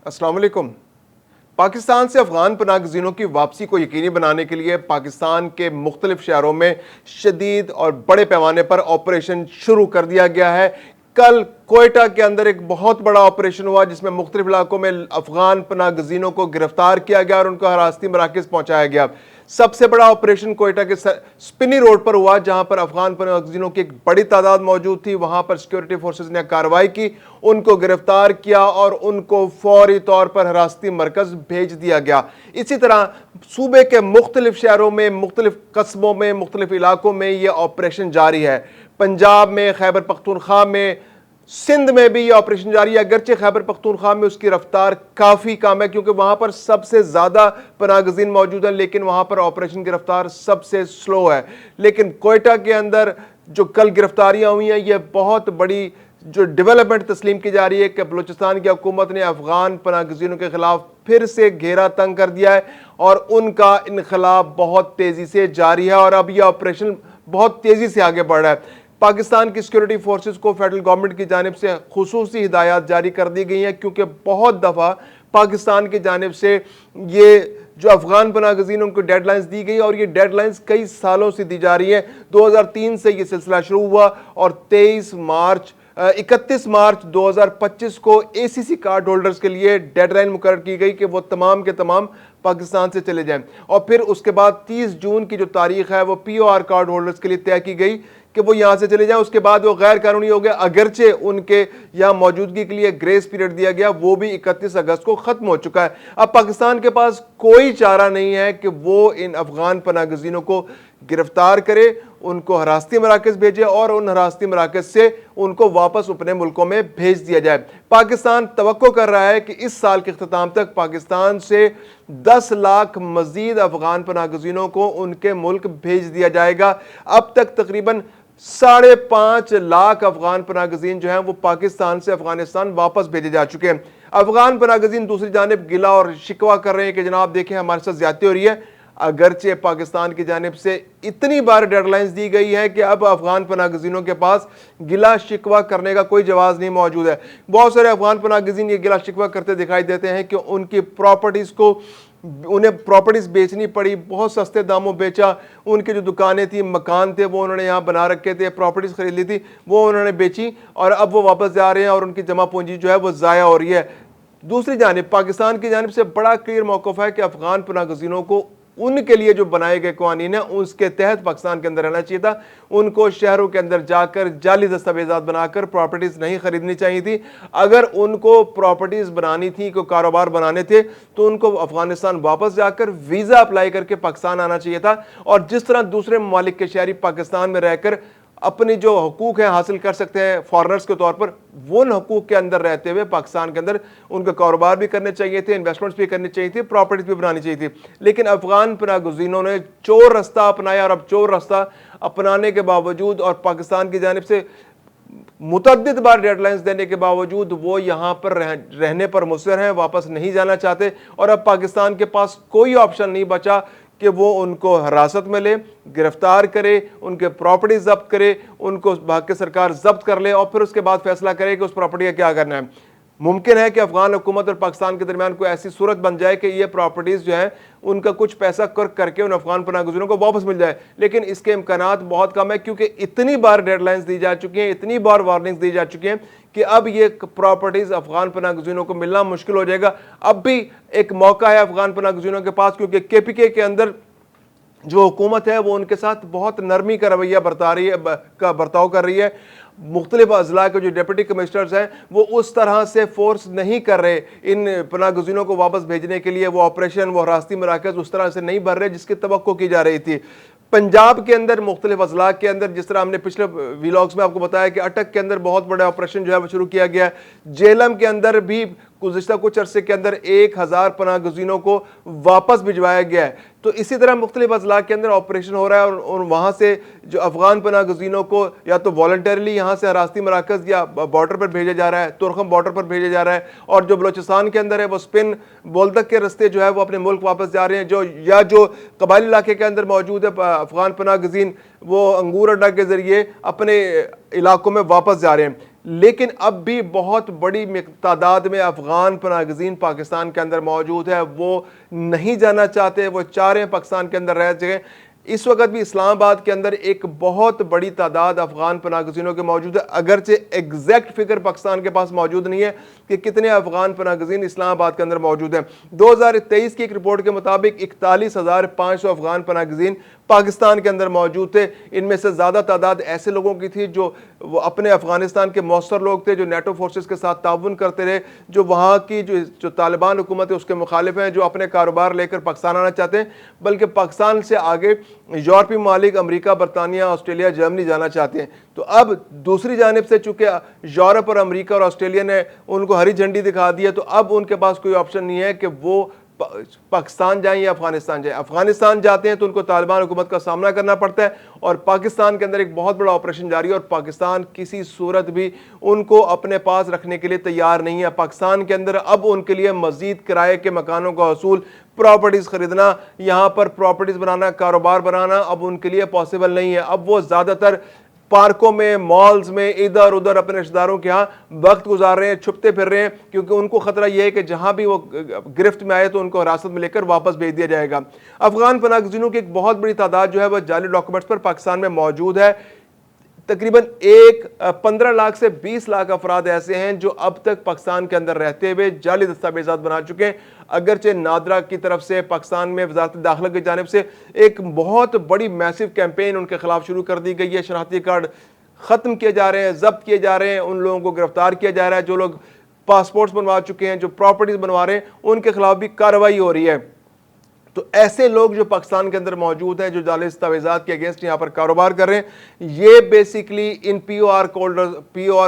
अस्सलाम वालेकुम। पाकिस्तान से अफगान पनाहगज़ीनों की वापसी को यकीनी बनाने के लिए पाकिस्तान के मुख्तलिफ शहरों में शदीद और बड़े पैमाने पर ऑपरेशन शुरू कर दिया गया है। कल कोयटा के अंदर एक बहुत बड़ा ऑपरेशन हुआ जिसमें मुख्तलिफ इलाकों में अफगान पनाहगज़ीनों को गिरफ्तार किया गया और उनको हिरासती मराकज़ पहुंचाया गया। सबसे बड़ा ऑपरेशन कोयटा के स्पिनी रोड पर हुआ, जहां पर अफगान पनाहगज़ीनों की एक बड़ी तादाद मौजूद थी। वहां पर सिक्योरिटी फोर्सेस ने कार्रवाई की, उनको गिरफ्तार किया और उनको फौरी तौर पर हिरासती मरकज भेज दिया गया। इसी तरह सूबे के मुख्तलिफ शहरों में, मुख्तलिफ कस्बों में, मुख्तलिफ इलाकों में यह ऑपरेशन जारी है। पंजाब में, खैबर पख्तूनख्वा में, सिंध में भी ये ऑपरेशन जारी है। अगरचे खैबर पख्तूनख्वा में उसकी रफ्तार काफ़ी कम है क्योंकि वहां पर सबसे ज़्यादा पनाहगज़ीन मौजूद है, लेकिन वहां पर ऑपरेशन की रफ्तार सबसे स्लो है। लेकिन कोयटा के अंदर जो कल गिरफ्तारियां हुई हैं, ये बहुत बड़ी जो डेवलपमेंट तस्लीम की जा रही है कि बलूचिस्तान की हुकूमत ने अफगान पनाहगज़ीनों के खिलाफ फिर से घेरा तंग कर दिया है और उनका इनखलाब बहुत तेज़ी से जारी है और अब यह ऑपरेशन बहुत तेज़ी से आगे बढ़ रहा है। पाकिस्तान की सिक्योरिटी फोर्सेस को फेडरल गवर्नमेंट की जानिब से खुसूसी हिदायत जारी कर दी गई हैं क्योंकि बहुत दफ़ा पाकिस्तान की जानिब से ये जो अफगान पनाहगज़ीन उनको डेडलाइंस दी गई और ये डेडलाइंस कई सालों से दी जा रही है। 2003 से ये सिलसिला शुरू हुआ और 31 मार्च 2025 को एसीसी कार्ड होल्डर्स के लिए डेडलाइन मुकर्रर की गई कि वो तमाम के तमाम पाकिस्तान से चले जाएं और फिर उसके बाद 30 जून की जो तारीख है वो पीओआर कार्ड होल्डर्स के लिए तय की गई कि वो यहां से चले जाएं। उसके बाद वो गैर कानूनी हो गए, अगरचे उनके यहां मौजूदगी के लिए ग्रेस पीरियड दिया गया, वो भी 31 अगस्त को खत्म हो चुका है। अब पाकिस्तान के पास कोई चारा नहीं है कि वो इन अफगान पनाहगज़ीनों को गिरफ्तार करे, उनको हिरासती मराकज़ भेजे और उन हिरासती मराकज़ से उनको वापस अपने मुल्कों में भेज दिया जाए। पाकिस्तान तवक्को कर रहा है कि इस साल के इख्तिताम तक पाकिस्तान से 10 लाख मजीद अफगान पनाहगज़ीनों को उनके मुल्क भेज दिया जाएगा। अब तक तकरीबन 5.5 लाख अफगान पनाहगज़ीन जो हैं वो पाकिस्तान से अफगानिस्तान वापस भेजे जा चुके हैं। अफगान पनाहगज़ीन दूसरी जानिब गिला और शिकवा कर रहे हैं कि जनाब देखें हमारे साथ ज्यादती हो रही है। अगरचे पाकिस्तान की जानिब से इतनी बार डेडलाइंस दी गई है कि अब अफगान पनाहगज़ीनों के पास गिला शिकवा करने का कोई जवाब नहीं मौजूद है। बहुत सारे अफगान पनाहगज़ीन ये गिला शिकवा करते दिखाई देते हैं कि उनकी प्रॉपर्टीज़ को उन्हें प्रॉपर्टीज़ बेचनी पड़ी, बहुत सस्ते दामों बेचा, उनकी जो दुकानें थी, मकान थे, वो उन्होंने यहाँ बना रखे थे, प्रॉपर्टीज़ खरीद ली थी, वो उन्होंने बेची और अब वो वापस जा रहे हैं और उनकी जमा पूंजी जो है वो ज़ाया हो रही है। दूसरी जानिब पाकिस्तान की जानिब से बड़ा क्लियर मौक़िफ़ है कि अफगान पनाहगज़ीनों को उनके लिए जो बनाए गए कानून है उसके तहत पाकिस्तान के अंदर रहना चाहिए था। उनको शहरों के अंदर जाकर जाली दस्तावेजात बनाकर प्रॉपर्टीज़ नहीं खरीदनी चाहिए थी। अगर उनको प्रॉपर्टीज़ बनानी थी, को कारोबार बनाने थे, तो उनको अफगानिस्तान वापस जाकर वीज़ा अप्लाई करके पाकिस्तान आना चाहिए था। और जिस तरह दूसरे ममालिक के शहरी पाकिस्तान में रहकर अपनी जो हकूक़ हैं हासिल कर सकते हैं फॉरनर्स के तौर पर, वो उन हकूक़ के अंदर रहते हुए पाकिस्तान के अंदर उनका कारोबार भी करने चाहिए थे, इन्वेस्टमेंट्स भी करनी चाहिए थी, प्रॉपर्टीज भी बनानी चाहिए थी। लेकिन अफगान पनाहगज़ीनों ने चोर रास्ता अपनाया और अब चोर रास्ता अपनाने के बावजूद और पाकिस्तान की जानिब से मुतअद्दिद बार डेडलाइंस देने के बावजूद वो यहाँ पर रहने पर मुसर हैं, वापस नहीं जाना चाहते और अब पाकिस्तान के पास कोई ऑप्शन नहीं बचा कि वो उनको हिरासत में ले, गिरफ्तार करे, उनके प्रॉपर्टी जब्त करे, उनको भाग के सरकार जब्त कर ले और फिर उसके बाद फैसला करे कि उस प्रॉपर्टी का क्या करना है। मुमकिन है कि अफगान हुकूमत और पाकिस्तान के दरमियान कोई ऐसी सूरत बन जाए कि ये प्रॉपर्टीज़ जो है उनका कुछ पैसा कर करके उन अफगान पनाहगज़ीनों को वापस मिल जाए, लेकिन इसके इम्कानात बहुत कम है क्योंकि इतनी बार डेडलाइंस दी जा चुकी हैं, इतनी बार वार्निंग्स दी जा चुकी हैं कि अब ये प्रॉपर्टीज़ अफगान पनाहगज़ीनों को मिलना मुश्किल हो जाएगा। अब भी एक मौका है अफगान पनाहगज़ीनों के पास क्योंकि केपीके के अंदर जो हुकूमत है वो उनके साथ बहुत नरमी का रवैया बर्ताव कर रही है। मुख्तलिफ अजला के जो डिप्टी कमिश्नर्स हैं वो उस तरह से फोर्स नहीं कर रहे इन पनाहगज़ीनों को वापस भेजने के लिए, वो ऑपरेशन, वो हिरासती मराकज़ उस तरह से नहीं भर रहे जिसकी तवक्को की जा रही थी। पंजाब के अंदर मुख्तलिफ अजला के अंदर, जिस तरह हमने पिछले व्लॉग्स में आपको बताया कि अटक के अंदर बहुत बड़ा ऑपरेशन जो है वो शुरू किया गया है। जेलम के अंदर भी गुज़िश्ता कुछ अरसे के अंदर 1000 पनाहगज़ीनों को वापस भिजवाया गया है। तो इसी तरह मुख्तलिफ अजला के अंदर ऑपरेशन हो रहा है और वहाँ से जो अफगान पनाहगज़ीनों को या तो वॉलंटरली यहाँ से हिरासती मराकज़ या बॉर्डर पर भेजा जा रहा है, तुरखम बॉर्डर पर भेजा जा रहा है, और जो बलोचिस्तान के अंदर है वो स्पिन बोलतक के रस्ते जो है वो अपने मुल्क वापस जा रहे हैं। जो कबायली इलाके के अंदर मौजूद है अफगान पनाहगज़ीन वो अंगूर अड्डा के ज़रिए अपने इलाकों में वापस जा रहे हैं। लेकिन अब भी बहुत बड़ी तादाद में अफगान पनागज़ीन पाकिस्तान के अंदर मौजूद है। वो नहीं जाना चाहते, वो चाह रहे हैं पाकिस्तान के अंदर रह सकें। इस वक्त भी इस्लामाबाद के अंदर एक बहुत बड़ी तादाद अफगान पनागज़ीनों के मौजूद है, अगरचे एग्जैक्ट फिगर पाकिस्तान के पास मौजूद नहीं है कि कितने अफगान पनागज़ीन इस्लामाबाद के अंदर मौजूद हैं। 2023 की एक रिपोर्ट के मुताबिक 41,500 अफगान पनागज़ीन पाकिस्तान के अंदर मौजूद थे। इनमें से ज़्यादा तादाद ऐसे लोगों की थी जो वो अपने अफगानिस्तान के मौसर लोग थे, जो नेटो फोर्सेस के साथ ताउन करते रहे, जो वहाँ की जो तालिबान हुकूमत है उसके मुखालिफ हैं, जो अपने कारोबार लेकर पाकिस्तान आना चाहते हैं, बल्कि पाकिस्तान से आगे यूरोपीय मालिक अमेरिका, बरतानिया, ऑस्ट्रेलिया, जर्मनी जाना चाहते हैं। तो अब दूसरी जानिब से चूंकि यूरोप और अमेरिका और ऑस्ट्रेलिया ने उनको हरी झंडी दिखा दी है, तो अब उनके पास कोई ऑप्शन नहीं है कि वो पाकिस्तान जाएं या अफगानिस्तान जाएं। अफगानिस्तान जाते हैं तो उनको तालिबान हुकूमत का सामना करना पड़ता है, और पाकिस्तान के अंदर एक बहुत बड़ा ऑपरेशन जारी है, और पाकिस्तान किसी सूरत भी उनको अपने पास रखने के लिए तैयार नहीं है। पाकिस्तान के अंदर अब उनके लिए मजीद किराए के मकानों का असूल, प्रॉपर्टीज खरीदना, यहाँ पर प्रॉपर्टीज बनाना, कारोबार बनाना अब उनके लिए पॉसिबल नहीं है। अब वो ज्यादातर पार्कों में, मॉल्स में, इधर उधर अपने रिश्तेदारों के यहाँ वक्त गुजार रहे हैं, छुपते फिर रहे हैं, क्योंकि उनको खतरा यह है कि जहां भी वो गिरफ्त में आए तो उनको हिरासत में लेकर वापस भेज दिया जाएगा। अफगान पनागज़ीनों की एक बहुत बड़ी तादाद जो है वह जाली डॉक्यूमेंट्स पर पाकिस्तान में मौजूद है। तकरीबन 15 लाख से 20 लाख अफराद ऐसे हैं जो अब तक पाकिस्तान के अंदर रहते हुए जाली दस्तावेजात बना चुके हैं। अगरचे नादरा की तरफ से पाकिस्तान में वजारत दाखिला की जानिब से एक बहुत बड़ी मैसिव कैंपेन उनके खिलाफ शुरू कर दी गई है। शनाख्ती कार्ड खत्म किए जा रहे हैं, जब्त किए जा रहे हैं, उन लोगों को गिरफ्तार किया जा रहा है। जो लोग पासपोर्ट्स बनवा चुके हैं, जो प्रॉपर्टीज बनवा रहे हैं, उनके खिलाफ भी कार्रवाई हो रही है। तो ऐसे लोग जो पाकिस्तान के अंदर मौजूद हैं, जो जाली दस्तावेजात के अगेंस्ट यहाँ पर कारोबार कर रहे हैं, ये बेसिकली इन पीओआर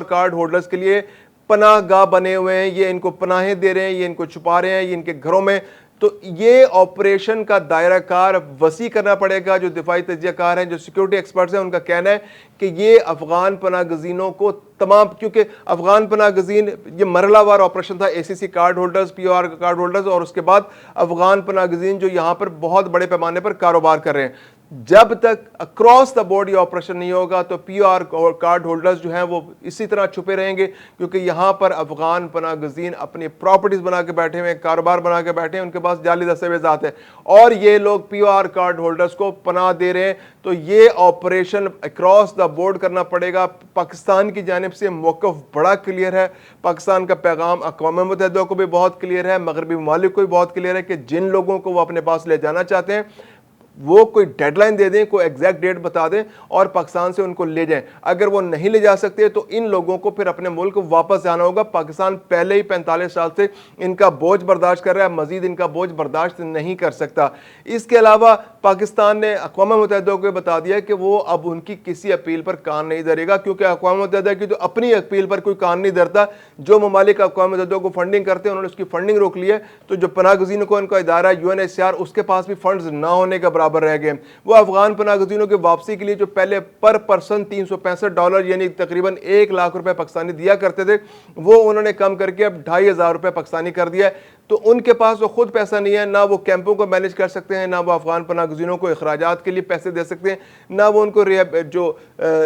कार्ड होल्डर्स के लिए पनाह गाह बने हुए हैं। ये इनको पनाहें दे रहे हैं, ये इनको छुपा रहे हैं, ये इनके घरों में। तो ये ऑपरेशन का दायरा कार वसी करना पड़ेगा। जो दिफाई तजियाकार हैं, जो सिक्योरिटी एक्सपर्ट्स हैं, उनका कहना है कि ये अफगान पनागज़ीनों को तमाम, क्योंकि अफगान पनागज़ीन ये मरहलावार ऑपरेशन था, ACC card holders, POR card holders, और उसके बाद अफगान पनागज़ीन जो यहाँ पर बहुत बड़े पैमाने पर कारोबार कर रहे हैं। जब तक अक्रॉस द बोर्ड ये ऑपरेशन नहीं होगा तो पीओआर कार्ड होल्डर्स जो हैं वो इसी तरह छुपे रहेंगे, क्योंकि यहाँ पर अफगान पनागज़ीन अपनी प्रॉपर्टीज बना के बैठे हुए, कारोबार बना के बैठे हैं, उनके पास जाली दस्तावेजात है, और ये लोग पीओआर कार्ड होल्डर्स को पनाह दे रहे हैं। तो ये ऑपरेशन अक्रॉस द बोर्ड करना पड़ेगा। पाकिस्तान की जानिब से मौक़िफ़ बड़ा क्लियर है, पाकिस्तान का पैगाम अक़वाम मुत्तहिदा को भी बहुत क्लियर है, मगरबी ममालिक को भी बहुत क्लियर है कि जिन लोगों को वो अपने पास ले जाना चाहते हैं वो कोई डेडलाइन दे दें, कोई एग्जैक्ट डेट बता दें और पाकिस्तान से उनको ले जाएं। अगर वो नहीं ले जा सकते तो इन लोगों को फिर अपने मुल्क वापस जाना होगा। पाकिस्तान पहले ही 45 साल से इनका बोझ बर्दाश्त कर रहा है, मजीद इनका बोझ बर्दाश्त नहीं कर सकता। इसके अलावा पाकिस्तान ने अक़वाम मुत्तहिदा को बता दिया कि वो अब उनकी किसी अपील पर कान नहीं धरेगा, क्योंकि अक़वाम मुत्तहिदा की तो अपनी अपील पर कोई कान नहीं धरता। जो ममालिक अक़वाम मुत्तहिदा को फंडिंग करते हैं उन्होंने उसकी फंडिंग रोक ली है। तो जो पनागज़ीनों को इनका इदारा UNHCR, उसके पास भी फंड्स ना होने का बराबर रह गए। वो अफगान पनागज़ीनों की वापसी के लिए जो पहले पर पर्सन $365 यानी तकरीबन 1 लाख रुपए पाकिस्तानी दिया करते थे, वो उन्होंने कम करके अब 2,500 रुपए पाकिस्तानी कर दिया है। तो उनके पास वो खुद पैसा नहीं है, ना वो कैंपों को मैनेज कर सकते हैं, ना वो अफगान पनागज़ीनों को अखराजात के लिए पैसे दे सकते हैं, ना वो उनको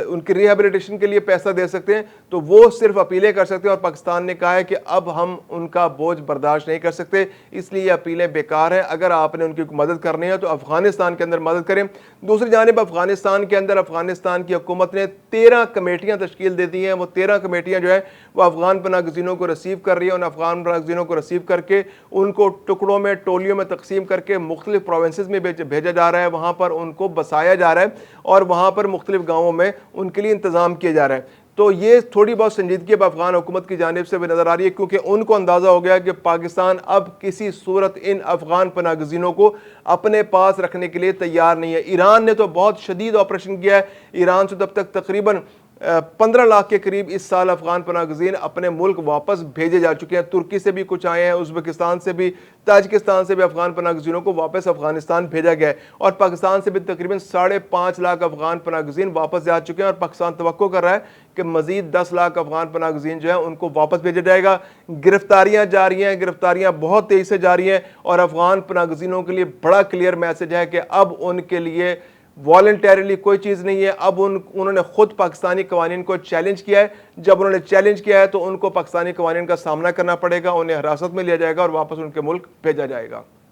उनकी रिहेबिलिटेशन के लिए पैसा दे सकते हैं। तो वो सिर्फ अपीलें कर सकते हैं, और पाकिस्तान ने कहा है कि अब हम उनका बोझ बर्दाश्त नहीं कर सकते, इसलिए अपीलें बेकार हैं। अगर आपने उनकी मदद करनी है तो अफगानिस्तान के अंदर मदद करें। दूसरी जानिब अफगानिस्तान के अंदर अफगानिस्तान की हुकूमत ने 13 कमेटियां तश्कील दे दी हैं। वो 13 कमेटियां जो है वो अफगान पनागज़ीनों को रिसीव कर रही है। उन अफगान पनागज़ीनों को रिसीव करके उनको टुकड़ों में, टोलियों में तकसीम करके मुख्तलिफ प्रोविंसेस में भेजा जा रहा है। वहाँ पर उनको बसाया जा रहा है और वहाँ पर मुख्तलिफ गाँवों में उनके लिए इंतज़ाम किया जा रहा है। तो ये थोड़ी बहुत संजीदगी अब अफगान हुकूमत की जानिब से भी नज़र आ रही है, क्योंकि उनको अंदाज़ा हो गया कि पाकिस्तान अब किसी सूरत इन अफगान पनागज़ीनों को अपने पास रखने के लिए तैयार नहीं है। ईरान ने तो बहुत शदीद ऑपरेशन किया है। ईरान से तब तक तकरीबन 15 लाख के करीब इस साल अफगान पनागज़ीन अपने मुल्क वापस भेजे जा चुके हैं। तुर्की से भी कुछ आए हैं, उज़्बेकिस्तान से भी, ताजिकिस्तान से भी अफगान पनागज़ीनों को वापस अफगानिस्तान भेजा गया है, और पाकिस्तान से भी तकरीबन 5.5 लाख अफगान पनागज़ीन वापस जा चुके हैं। और पाकिस्तान तवक्को कर रहा है कि मजीद 10 लाख अफगान पनागज़ीन जो है उनको वापस भेजा जाएगा। गिरफ्तारियां जा रही हैं, गिरफ्तारियां बहुत तेज़ी से जा रही हैं, और अफगान पनागज़ीनों के लिए बड़ा क्लियर मैसेज है कि अब उनके लिए वॉलंटरीली कोई चीज़ नहीं है। अब उन्होंने खुद पाकिस्तानी कवानीन को चैलेंज किया है। जब उन्होंने चैलेंज किया है तो उनको पाकिस्तानी कवानीन का सामना करना पड़ेगा, उन्हें हिरासत में लिया जाएगा और वापस उनके मुल्क भेजा जाएगा।